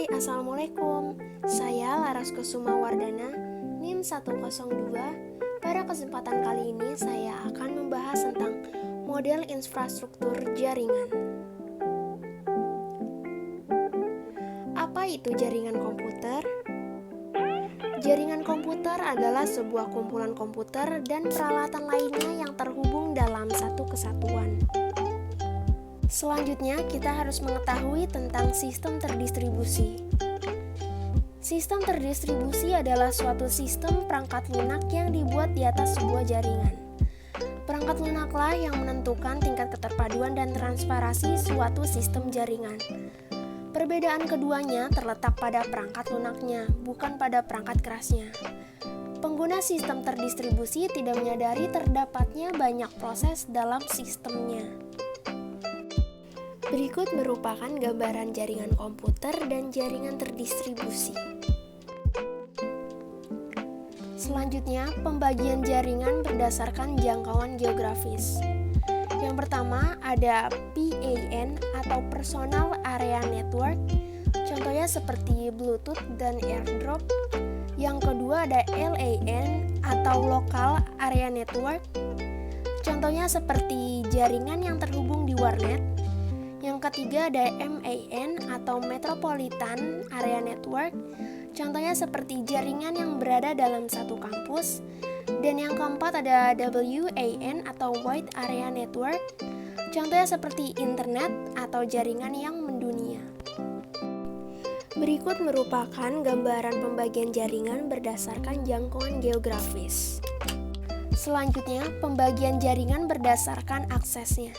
Hai, Assalamualaikum. Saya Laras Kusuma Wardana, NIM 102. Pada kesempatan kali ini saya akan membahas tentang model infrastruktur jaringan. Apa itu jaringan komputer? Jaringan komputer adalah sebuah kumpulan komputer dan peralatan lainnya yang terhubung dalam satu kesatuan. Selanjutnya, kita harus mengetahui tentang sistem terdistribusi. Sistem terdistribusi adalah suatu sistem perangkat lunak yang dibuat di atas sebuah jaringan. Perangkat lunaklah yang menentukan tingkat keterpaduan dan transparasi suatu sistem jaringan. Perbedaan keduanya terletak pada perangkat lunaknya, bukan pada perangkat kerasnya. Pengguna sistem terdistribusi tidak menyadari terdapatnya banyak proses dalam sistemnya. Berikut merupakan gambaran jaringan komputer dan jaringan terdistribusi. Selanjutnya, pembagian jaringan berdasarkan jangkauan geografis. Yang pertama ada PAN atau Personal Area Network, contohnya seperti Bluetooth dan AirDrop. Yang kedua ada LAN atau Local Area Network, contohnya seperti jaringan yang terhubung di warnet. Yang ketiga ada MAN atau Metropolitan Area Network, contohnya seperti jaringan yang berada dalam satu kampus. Dan yang keempat ada WAN atau Wide Area Network, contohnya seperti internet atau jaringan yang mendunia. Berikut merupakan gambaran pembagian jaringan berdasarkan jangkauan geografis. Selanjutnya, pembagian jaringan berdasarkan aksesnya.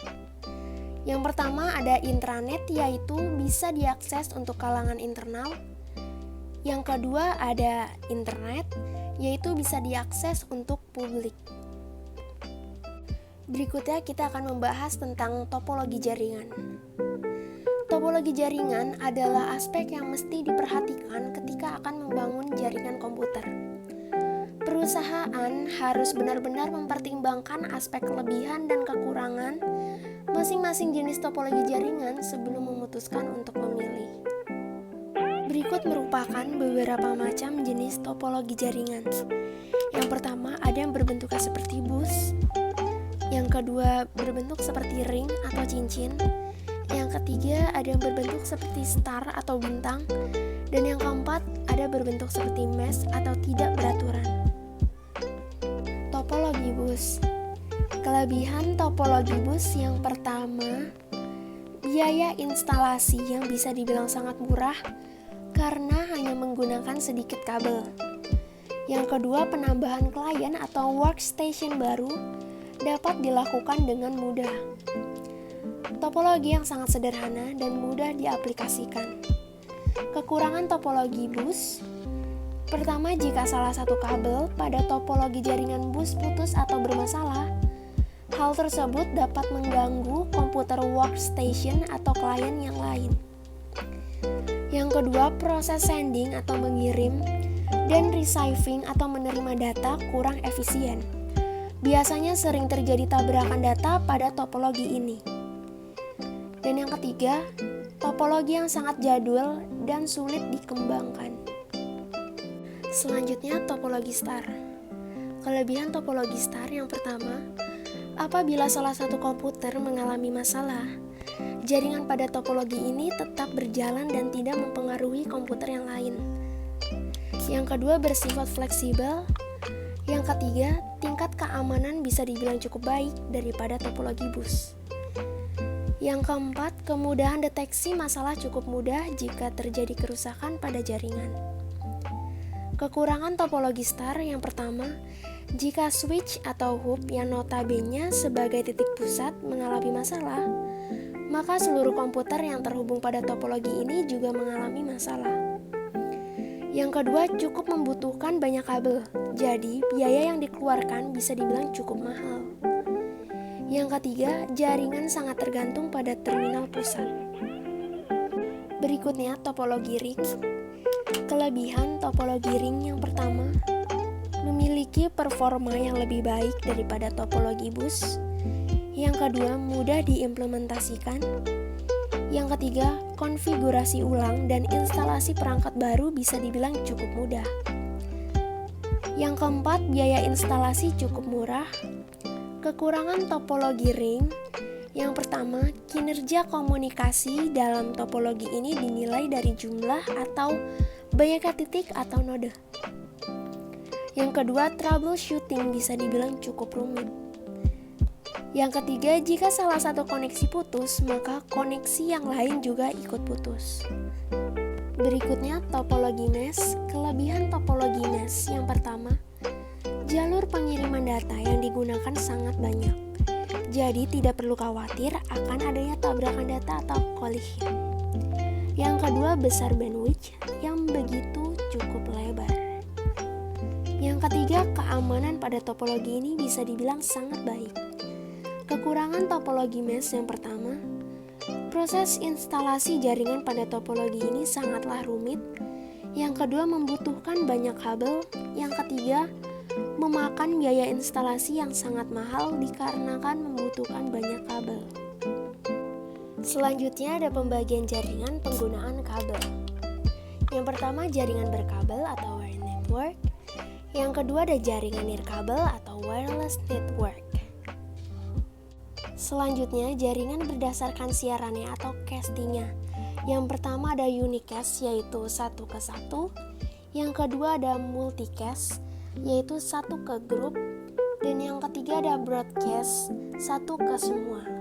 Yang pertama ada intranet, yaitu bisa diakses untuk kalangan internal. Yang kedua ada internet, yaitu bisa diakses untuk publik. Berikutnya kita akan membahas tentang topologi jaringan. Topologi jaringan adalah aspek yang mesti diperhatikan ketika akan membangun jaringan komputer. Perusahaan harus benar-benar mempertimbangkan aspek kelebihan dan kekurangan masing-masing jenis topologi jaringan sebelum memutuskan untuk memilih. Berikut merupakan beberapa macam jenis topologi jaringan. Yang pertama ada yang berbentuk seperti bus. Yang kedua berbentuk seperti ring atau cincin. Yang ketiga ada yang berbentuk seperti star atau bintang. Dan yang keempat ada berbentuk seperti mesh atau tidak beraturan. Topologi bus. Kelebihan topologi bus yang pertama, biaya instalasi yang bisa dibilang sangat murah karena hanya menggunakan sedikit kabel. Yang kedua, penambahan klien atau workstation baru dapat dilakukan dengan mudah. Topologi yang sangat sederhana dan mudah diaplikasikan. Kekurangan topologi bus. Pertama, jika salah satu kabel pada topologi jaringan bus putus atau bermasalah, hal tersebut dapat mengganggu komputer workstation atau klien yang lain. Yang kedua, proses sending atau mengirim dan receiving atau menerima data kurang efisien. Biasanya sering terjadi tabrakan data pada topologi ini. Dan yang ketiga, topologi yang sangat jadul dan sulit dikembangkan. Selanjutnya, topologi star. Kelebihan topologi star yang pertama, apabila salah satu komputer mengalami masalah, jaringan pada topologi ini tetap berjalan dan tidak mempengaruhi komputer yang lain. Yang kedua, bersifat fleksibel. Yang ketiga, tingkat keamanan bisa dibilang cukup baik daripada topologi bus. Yang keempat, kemudahan deteksi masalah cukup mudah jika terjadi kerusakan pada jaringan. Kekurangan topologi star yang pertama, jika switch atau hub yang notabene sebagai titik pusat mengalami masalah, maka seluruh komputer yang terhubung pada topologi ini juga mengalami masalah. Yang kedua, cukup membutuhkan banyak kabel, jadi biaya yang dikeluarkan bisa dibilang cukup mahal. Yang ketiga, jaringan sangat tergantung pada terminal pusat. Berikutnya, topologi ring. Kelebihan topologi ring yang pertama, memiliki performa yang lebih baik daripada topologi bus. Yang kedua, mudah diimplementasikan. Yang ketiga, konfigurasi ulang dan instalasi perangkat baru bisa dibilang cukup mudah. Yang keempat, biaya instalasi cukup murah. Kekurangan topologi ring. Yang pertama, kinerja komunikasi dalam topologi ini dinilai dari jumlah atau banyaknya titik atau node. Yang kedua, troubleshooting bisa dibilang cukup rumit. Yang ketiga, jika salah satu koneksi putus, maka koneksi yang lain juga ikut putus. Berikutnya, topologi mesh. Kelebihan topologi mesh yang pertama, jalur pengiriman data yang digunakan sangat banyak. Jadi tidak perlu khawatir akan adanya tabrakan data atau collision. Yang kedua, besar bandwidth yang begitu cukup lebar. Yang ketiga, keamanan pada topologi ini bisa dibilang sangat baik. Kekurangan topologi mesh yang pertama, proses instalasi jaringan pada topologi ini sangatlah rumit. Yang kedua, membutuhkan banyak kabel. Yang ketiga, memakan biaya instalasi yang sangat mahal dikarenakan membutuhkan banyak kabel. Selanjutnya ada pembagian jaringan penggunaan kabel. Yang pertama, jaringan berkabel atau wired network. Yang kedua, ada jaringan nirkabel atau wireless network. Selanjutnya, jaringan berdasarkan siarannya atau castingnya. Yang pertama ada unicast, yaitu 1 ke 1. Yang kedua ada multicast, yaitu 1 ke grup. Dan yang ketiga ada broadcast, 1 ke semua.